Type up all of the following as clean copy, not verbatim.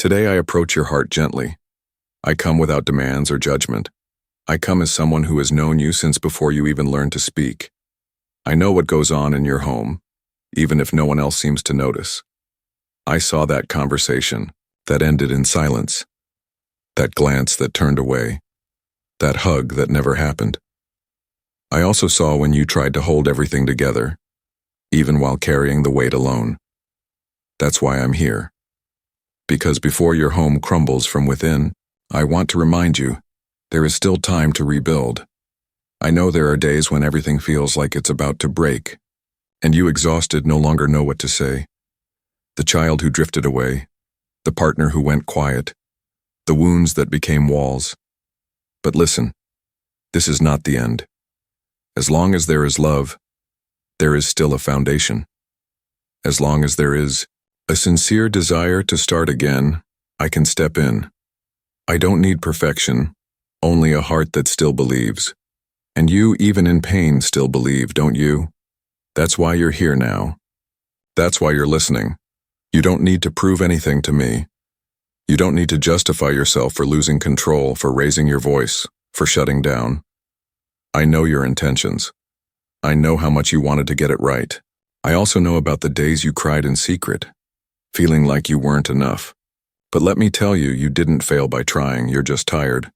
Today I approach your heart gently. I come without demands or judgment. I come as someone who has known you since before you even learned to speak. I know what goes on in your home, even if no one else seems to notice. I saw that conversation that ended in silence, that glance that turned away, that hug that never happened. I also saw when you tried to hold everything together, even while carrying the weight alone. That's why I'm here. Because before your home crumbles from within, I want to remind you, there is still time to rebuild. I know there are days when everything feels like it's about to break, and you, exhausted, no longer know what to say. The child who drifted away, the partner who went quiet, the wounds that became walls. But listen, this is not the end. As long as there is love, there is still a foundation. As long as there is a sincere desire to start again, I can step in. I don't need perfection, only a heart that still believes. And you, even in pain, still believe, don't you? That's why you're here now. That's why you're listening. You don't need to prove anything to me. You don't need to justify yourself for losing control, for raising your voice, for shutting down. I know your intentions. I know how much you wanted to get it right. I also know about the days you cried in secret, feeling like you weren't enough. But let me tell you, you didn't fail by trying, you're just tired.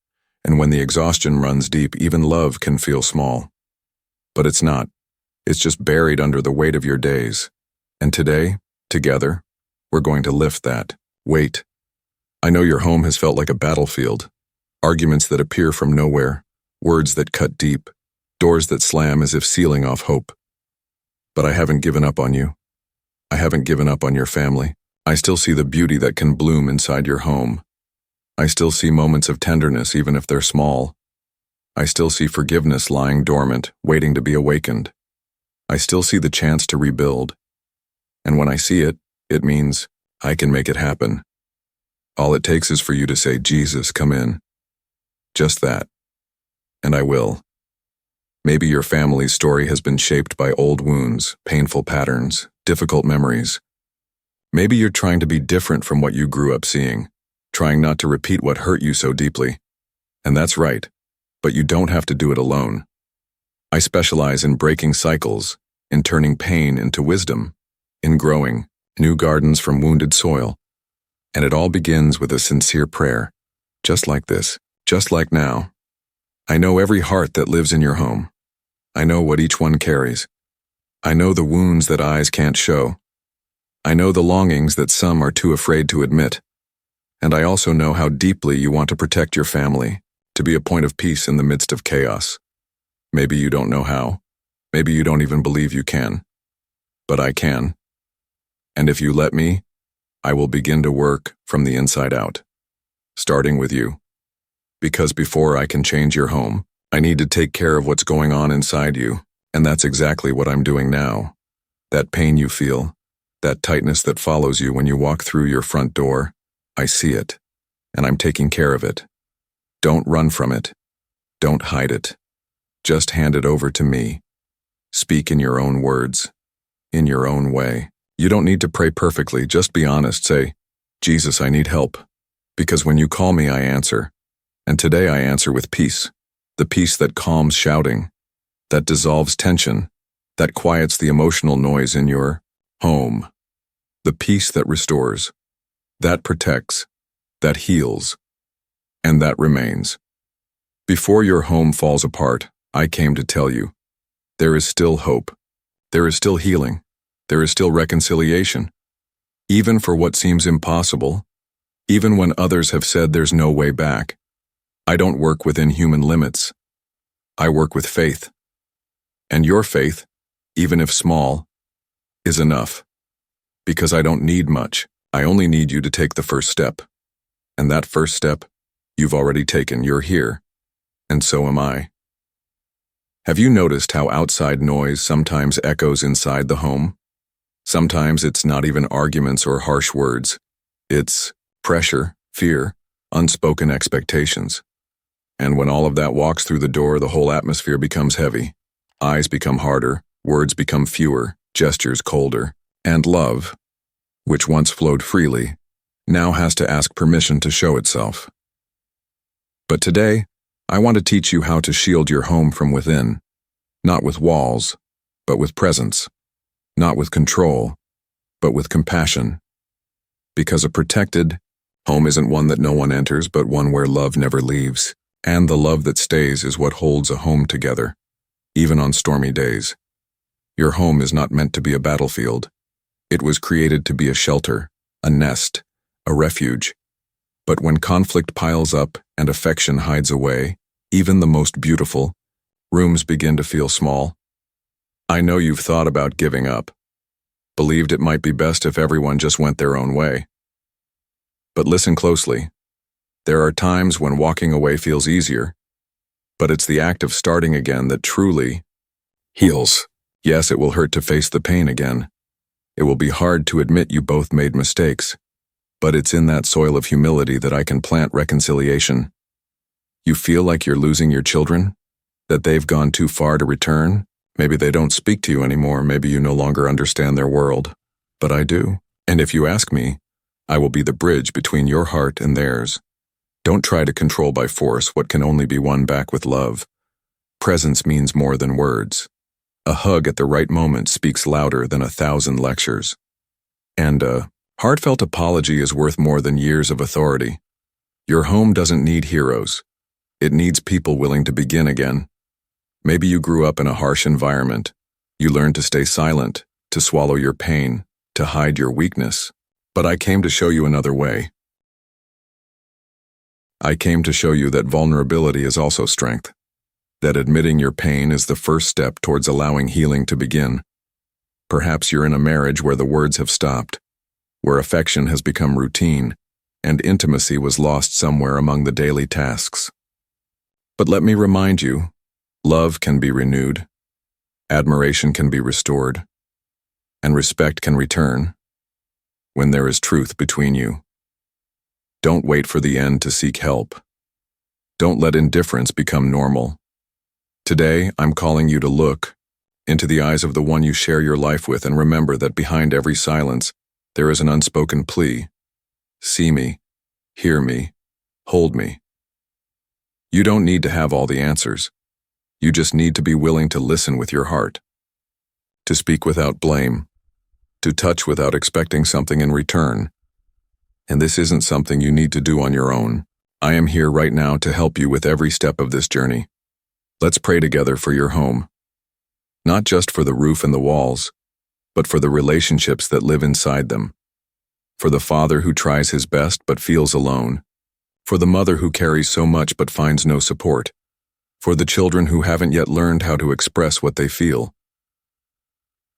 And when the exhaustion runs deep, even love can feel small. But it's not. It's just buried under the weight of your days. And today, together, we're going to lift that weight. I know your home has felt like a battlefield. Arguments that appear from nowhere, words that cut deep, doors that slam as if sealing off hope. But I haven't given up on you. I haven't given up on your family. I still see the beauty that can bloom inside your home. I still see moments of tenderness, even if they're small. I still see forgiveness lying dormant, waiting to be awakened. I still see the chance to rebuild. And when I see it, it means I can make it happen. All it takes is for you to say, "Jesus, come in." Just that. And I will. Maybe your family's story has been shaped by old wounds, painful patterns, difficult memories. Maybe you're trying to be different from what you grew up seeing, trying not to repeat what hurt you so deeply. And that's right, but you don't have to do it alone. I specialize in breaking cycles, in turning pain into wisdom, in growing new gardens from wounded soil. And it all begins with a sincere prayer, just like this, just like now. I know every heart that lives in your home. I know what each one carries. I know the wounds that eyes can't show. I know the longings that some are too afraid to admit. And I also know how deeply you want to protect your family, to be a point of peace in the midst of chaos. Maybe you don't know how. Maybe you don't even believe you can. But I can. And if you let me, I will begin to work from the inside out, starting with you. Because before I can change your home, I need to take care of what's going on inside you, and that's exactly what I'm doing now. That pain you feel, that tightness that follows you when you walk through your front door, I see it, and I'm taking care of it. Don't run from it. Don't hide it. Just hand it over to me. Speak in your own words, in your own way. You don't need to pray perfectly, just be honest. Say, "Jesus, I need help." Because when you call me, I answer. And today I answer with peace. The peace that calms shouting, that dissolves tension, that quiets the emotional noise in your home. The peace that restores, that protects, that heals, and that remains. Before your home falls apart, I came to tell you, there is still hope. There is still healing. There is still reconciliation. Even for what seems impossible, even when others have said there's no way back. I don't work within human limits. I work with faith. And your faith, even if small, is enough. Because I don't need much. I only need you to take the first step. And that first step, you've already taken. You're here. And so am I. Have you noticed how outside noise sometimes echoes inside the home? Sometimes it's not even arguments or harsh words. It's pressure, fear, unspoken expectations. And when all of that walks through the door, the whole atmosphere becomes heavy. Eyes become harder, words become fewer, gestures colder, and love, which once flowed freely, now has to ask permission to show itself. But today, I want to teach you how to shield your home from within, not with walls, but with presence, not with control, but with compassion. Because a protected home isn't one that no one enters, but one where love never leaves, and the love that stays is what holds a home together, even on stormy days. Your home is not meant to be a battlefield. It was created to be a shelter, a nest, a refuge. But when conflict piles up and affection hides away, even the most beautiful rooms begin to feel small. I know you've thought about giving up, believed it might be best if everyone just went their own way. But listen closely. There are times when walking away feels easier, but it's the act of starting again that truly heals. Yes, it will hurt to face the pain again. It will be hard to admit you both made mistakes, but it's in that soil of humility that I can plant reconciliation. You feel like you're losing your children? That they've gone too far to return? Maybe they don't speak to you anymore, maybe you no longer understand their world. But I do. And if you ask me, I will be the bridge between your heart and theirs. Don't try to control by force what can only be won back with love. Presence means more than words. A hug at the right moment speaks louder than 1,000 lectures. And a heartfelt apology is worth more than years of authority. Your home doesn't need heroes. It needs people willing to begin again. Maybe you grew up in a harsh environment. You learned to stay silent, to swallow your pain, to hide your weakness. But I came to show you another way. I came to show you that vulnerability is also strength. That admitting your pain is the first step towards allowing healing to begin. Perhaps you're in a marriage where the words have stopped, where affection has become routine, and intimacy was lost somewhere among the daily tasks. But let me remind you, love can be renewed, admiration can be restored, and respect can return when there is truth between you. Don't wait for the end to seek help. Don't let indifference become normal. Today, I'm calling you to look into the eyes of the one you share your life with and remember that behind every silence, there is an unspoken plea. See me, hear me, hold me. You don't need to have all the answers. You just need to be willing to listen with your heart, to speak without blame, to touch without expecting something in return. And this isn't something you need to do on your own. I am here right now to help you with every step of this journey. Let's pray together for your home. Not just for the roof and the walls, but for the relationships that live inside them. For the father who tries his best but feels alone. For the mother who carries so much but finds no support. For the children who haven't yet learned how to express what they feel.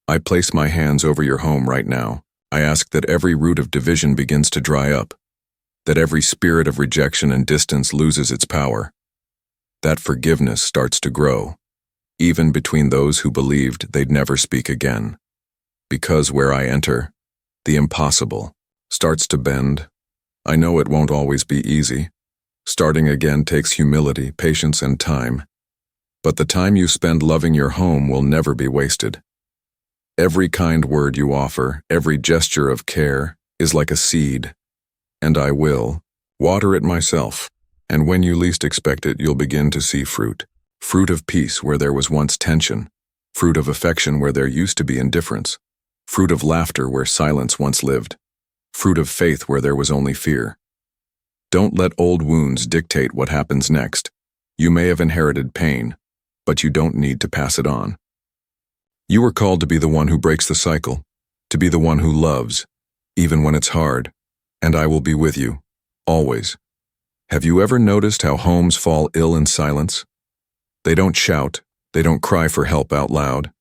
I place my hands over your home right now. I ask that every root of division begins to dry up, that every spirit of rejection and distance loses its power, that forgiveness starts to grow, even between those who believed they'd never speak again. Because where I enter, the impossible starts to bend. I know it won't always be easy. Starting again takes humility, patience, and time. But the time you spend loving your home will never be wasted. Every kind word you offer, every gesture of care, is like a seed, and I will water it myself. And when you least expect it, you'll begin to see fruit. Fruit of peace where there was once tension. Fruit of affection where there used to be indifference. Fruit of laughter where silence once lived. Fruit of faith where there was only fear. Don't let old wounds dictate what happens next. You may have inherited pain, but you don't need to pass it on. You were called to be the one who breaks the cycle, to be the one who loves, even when it's hard, and I will be with you, always. Have you ever noticed how homes fall ill in silence? They don't shout, they don't cry for help out loud.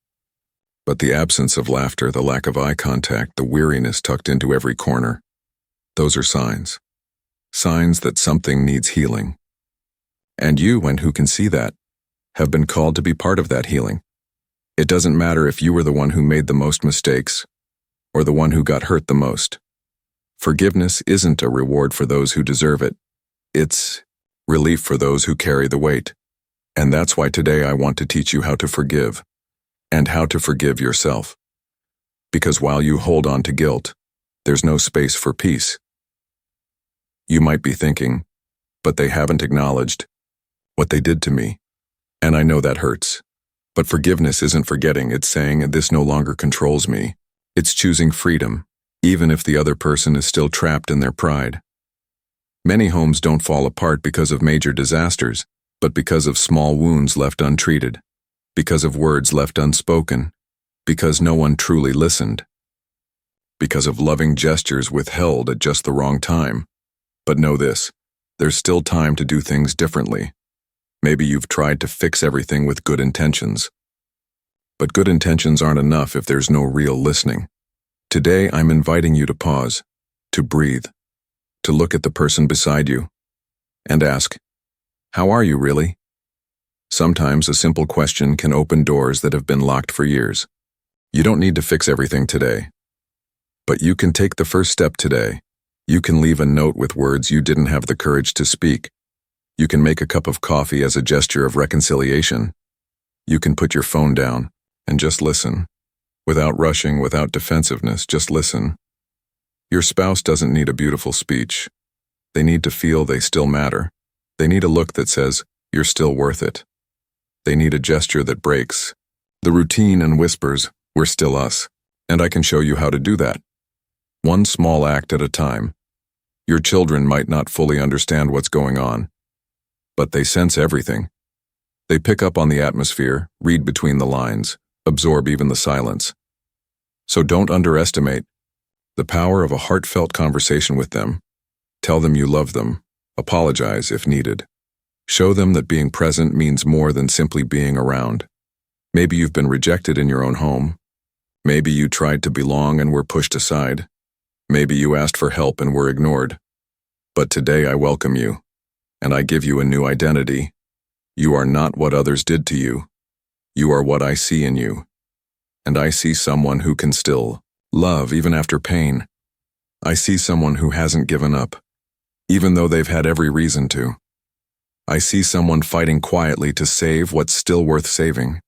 But the absence of laughter, the lack of eye contact, the weariness tucked into every corner, those are signs. Signs that something needs healing. And you, and who can see that, have been called to be part of that healing. It doesn't matter if you were the one who made the most mistakes, or the one who got hurt the most. Forgiveness isn't a reward for those who deserve it. It's relief for those who carry the weight. And that's why today I want to teach you how to forgive, and how to forgive yourself. Because while you hold on to guilt, there's no space for peace. You might be thinking, but they haven't acknowledged what they did to me. And I know that hurts. But forgiveness isn't forgetting, it's saying this no longer controls me. It's choosing freedom, even if the other person is still trapped in their pride. Many homes don't fall apart because of major disasters, but because of small wounds left untreated, because of words left unspoken, because no one truly listened, because of loving gestures withheld at just the wrong time. But know this, there's still time to do things differently. Maybe you've tried to fix everything with good intentions. But good intentions aren't enough if there's no real listening. Today, I'm inviting you to pause, to breathe, to look at the person beside you, and ask, how are you really? Sometimes a simple question can open doors that have been locked for years. You don't need to fix everything today. But you can take the first step today. You can leave a note with words you didn't have the courage to speak. You can make a cup of coffee as a gesture of reconciliation. You can put your phone down and just listen. Without rushing, without defensiveness, just listen. Your spouse doesn't need a beautiful speech. They need to feel they still matter. They need a look that says, you're still worth it. They need a gesture that breaks the routine and whispers, we're still us. And I can show you how to do that. One small act at a time. Your children might not fully understand what's going on, but they sense everything. They pick up on the atmosphere, read between the lines, absorb even the silence. So don't underestimate the power of a heartfelt conversation with them. Tell them you love them. Apologize if needed. Show them that being present means more than simply being around. Maybe you've been rejected in your own home. Maybe you tried to belong and were pushed aside. Maybe you asked for help and were ignored. But today I welcome you. And I give you a new identity. You are not what others did to you. You are what I see in you. And I see someone who can still love even after pain. I see someone who hasn't given up, even though they've had every reason to. I see someone fighting quietly to save what's still worth saving.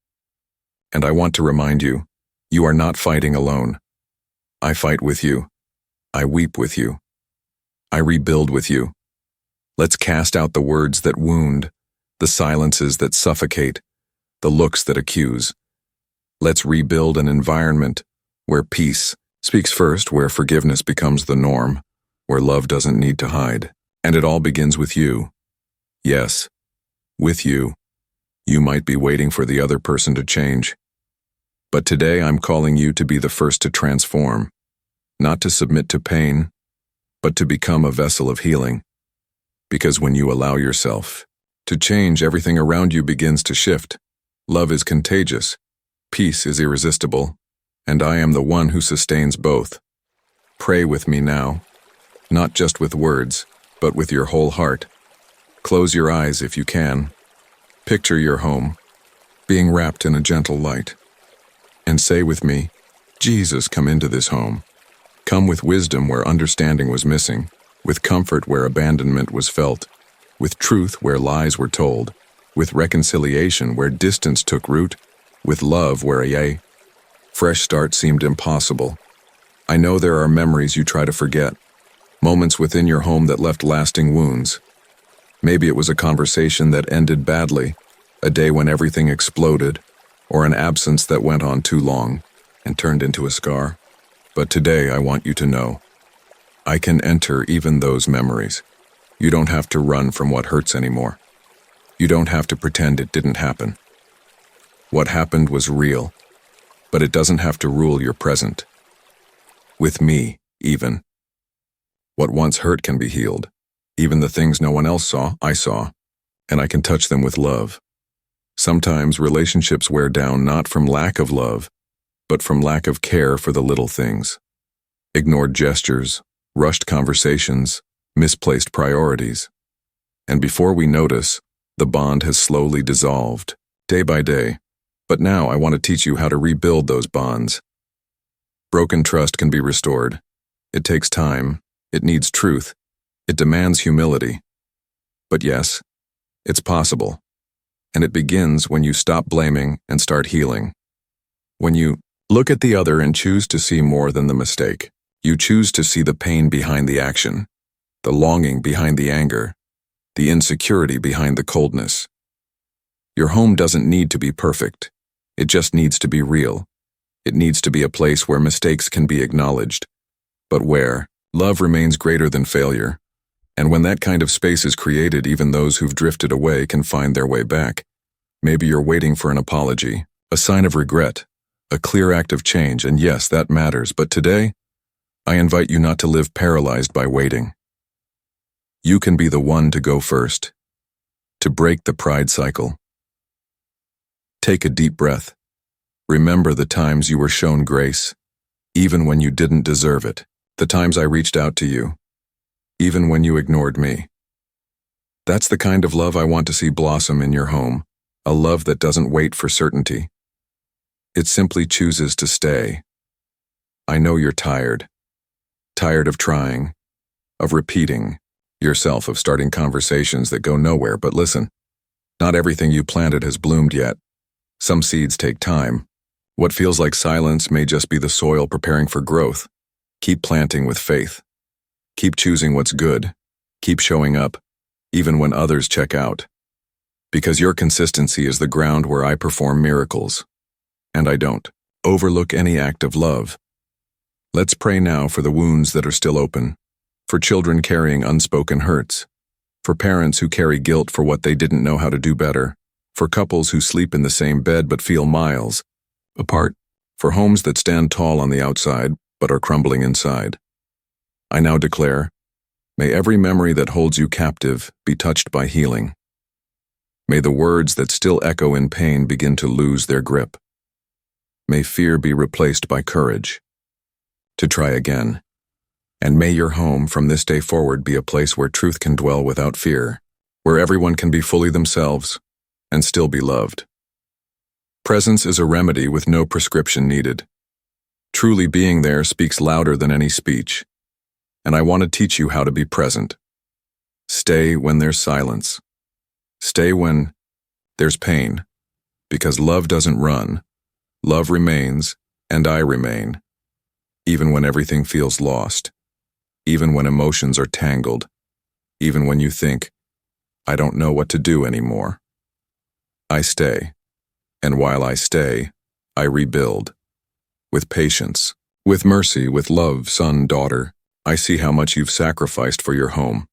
And I want to remind you, you are not fighting alone. I fight with you. I weep with you. I rebuild with you. Let's cast out the words that wound, the silences that suffocate, the looks that accuse. Let's rebuild an environment where peace speaks first, where forgiveness becomes the norm, where love doesn't need to hide. And it all begins with you. Yes, with you. You might be waiting for the other person to change. But today I'm calling you to be the first to transform, not to submit to pain, but to become a vessel of healing. Because when you allow yourself to change, everything around you begins to shift. Love is contagious, peace is irresistible, and I am the one who sustains both. Pray with me now, not just with words, but with your whole heart. Close your eyes if you can. Picture your home, being wrapped in a gentle light. And say with me, Jesus, come into this home. Come with wisdom where understanding was missing, with comfort where abandonment was felt, with truth where lies were told, with reconciliation where distance took root, with love where a fresh start seemed impossible. I know there are memories you try to forget, moments within your home that left lasting wounds. Maybe it was a conversation that ended badly, a day when everything exploded, or an absence that went on too long and turned into a scar. But today I want you to know, I can enter even those memories. You don't have to run from what hurts anymore. You don't have to pretend it didn't happen. What happened was real, but it doesn't have to rule your present. With me, even. What once hurt can be healed. Even the things no one else saw, I saw, and I can touch them with love. Sometimes relationships wear down not from lack of love, but from lack of care for the little things. Ignored gestures, rushed conversations, misplaced priorities. And before we notice, the bond has slowly dissolved, day by day. But now I want to teach you how to rebuild those bonds. Broken trust can be restored. It takes time, it needs truth, it demands humility. But yes, it's possible. And it begins when you stop blaming and start healing. When you look at the other and choose to see more than the mistake. You choose to see the pain behind the action. the longing behind the anger, the insecurity behind the coldness. Your home doesn't need to be perfect. It just needs to be real. It needs to be a place where mistakes can be acknowledged, but where love remains greater than failure. And when that kind of space is created, even those who've drifted away can find their way back. Maybe you're waiting for an apology, a sign of regret, a clear act of change, and yes, that matters. But today, I invite you not to live paralyzed by waiting. You can be the one to go first, to break the pride cycle. Take a deep breath. Remember the times you were shown grace, even when you didn't deserve it. The times I reached out to you, even when you ignored me. That's the kind of love I want to see blossom in your home, a love that doesn't wait for certainty. It simply chooses to stay. I know you're tired of trying, of repeating yourself, of starting conversations that go nowhere, but listen, not everything you planted has bloomed yet. Some seeds take time. What feels like silence may just be the soil preparing for growth. Keep planting with faith. Keep choosing what's good. Keep showing up, even when others check out. Because your consistency is the ground where I perform miracles. And I don't overlook any act of love. Let's pray now for the wounds that are still open, for children carrying unspoken hurts, for parents who carry guilt for what they didn't know how to do better, for couples who sleep in the same bed but feel miles apart, for homes that stand tall on the outside but are crumbling inside. I now declare, may every memory that holds you captive be touched by healing. May the words that still echo in pain begin to lose their grip. May fear be replaced by courage to try again. And may your home from this day forward be a place where truth can dwell without fear, where everyone can be fully themselves and still be loved. Presence is a remedy with no prescription needed. Truly being there speaks louder than any speech. And I want to teach you how to be present. Stay when there's silence. Stay when there's pain. Because love doesn't run. Love remains, and I remain. Even when everything feels lost. Even when emotions are tangled. Even when you think, I don't know what to do anymore. I stay. And while I stay, I rebuild. With patience, with mercy, with love, son, daughter, I see how much you've sacrificed for your home.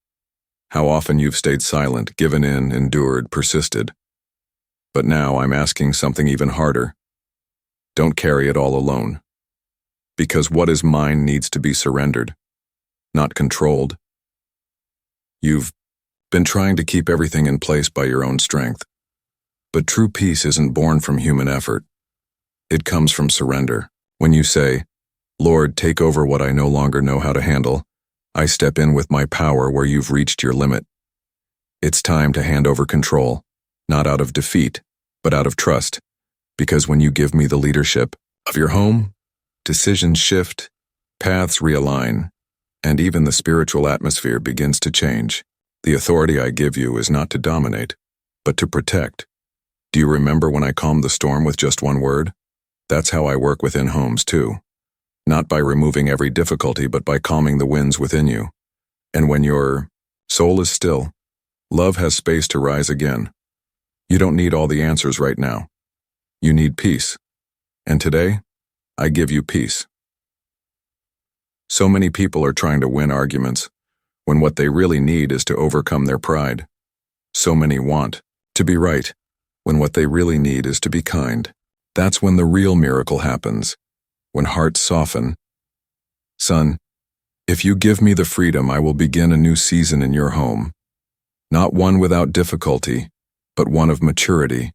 How often you've stayed silent, given in, endured, persisted. But now I'm asking something even harder. Don't carry it all alone. Because what is mine needs to be surrendered, not controlled. You've been trying to keep everything in place by your own strength. But true peace isn't born from human effort. It comes from surrender. When you say, Lord, take over what I no longer know how to handle, I step in with my power where you've reached your limit. It's time to hand over control, not out of defeat, but out of trust. Because when you give me the leadership of your home, decisions shift, paths realign, and even the spiritual atmosphere begins to change. The authority I give you is not to dominate, but to protect. Do you remember when I calmed the storm with just one word? That's how I work within homes too. Not by removing every difficulty, but by calming the winds within you. And when your soul is still, love has space to rise again. You don't need all the answers right now. You need peace. And today, I give you peace. So many people are trying to win arguments, when what they really need is to overcome their pride. So many want to be right, when what they really need is to be kind. That's when the real miracle happens, when hearts soften. Son, if you give me the freedom, I will begin a new season in your home. Not one without difficulty, but one of maturity,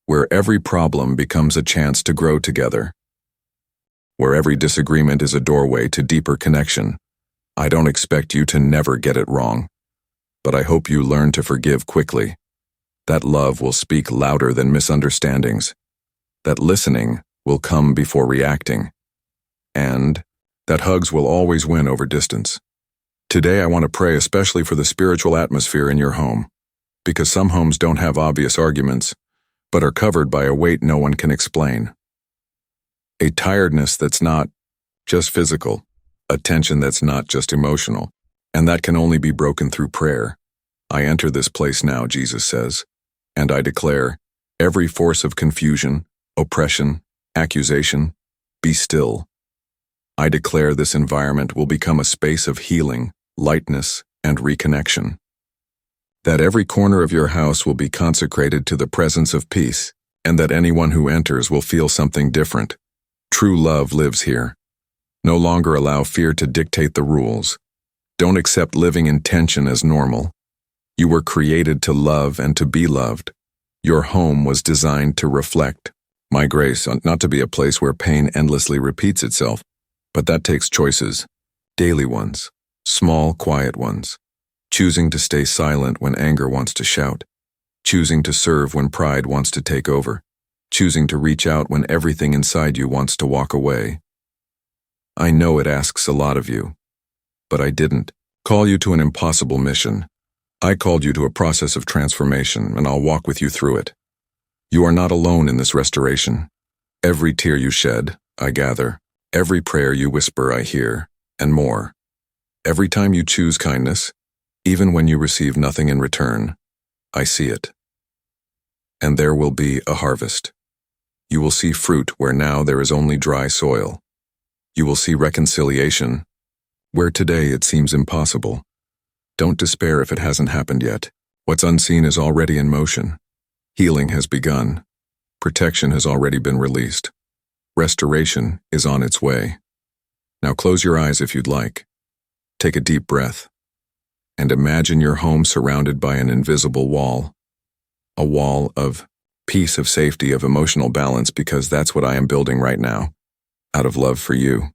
where every problem becomes a chance to grow together, where every disagreement is a doorway to deeper connection. I don't expect you to never get it wrong, but I hope you learn to forgive quickly. That love will speak louder than misunderstandings. That listening will come before reacting. And that hugs will always win over distance. Today I want to pray especially for the spiritual atmosphere in your home, because some homes don't have obvious arguments, but are covered by a weight no one can explain. A tiredness that's not just physical, a tension that's not just emotional, And that can only be broken through prayer. I enter this place now, Jesus says, and I declare, every force of confusion, oppression, accusation, be still. I declare this environment will become a space of healing, lightness, and reconnection. That every corner of your house will be consecrated to the presence of peace, and that anyone who enters will feel something different. True love lives here. No longer allow fear to dictate the rules. Don't accept living in tension as normal. You were created to love and to be loved. Your home was designed to reflect my grace, not to be a place where pain endlessly repeats itself, but that takes choices, daily ones, small, quiet ones. Choosing to stay silent when anger wants to shout. Choosing to serve when pride wants to take over. Choosing to reach out when everything inside you wants to walk away. I know it asks a lot of you, but I didn't call you to an impossible mission. I called you to a process of transformation, and I'll walk with you through it. You are not alone in this restoration. Every tear you shed, I gather. Every prayer you whisper, I hear, and more. Every time you choose kindness, even when you receive nothing in return, I see it. And there will be a harvest. You will see fruit where now there is only dry soil. You will see reconciliation where today it seems impossible. Don't despair if it hasn't happened yet. What's unseen is already in motion. Healing has begun. Protection has already been released. Restoration is on its way. Now close your eyes if you'd like. Take a deep breath. And imagine your home surrounded by an invisible wall. A wall of peace, of safety, of emotional balance, because that's what I am building right now, out of love for you.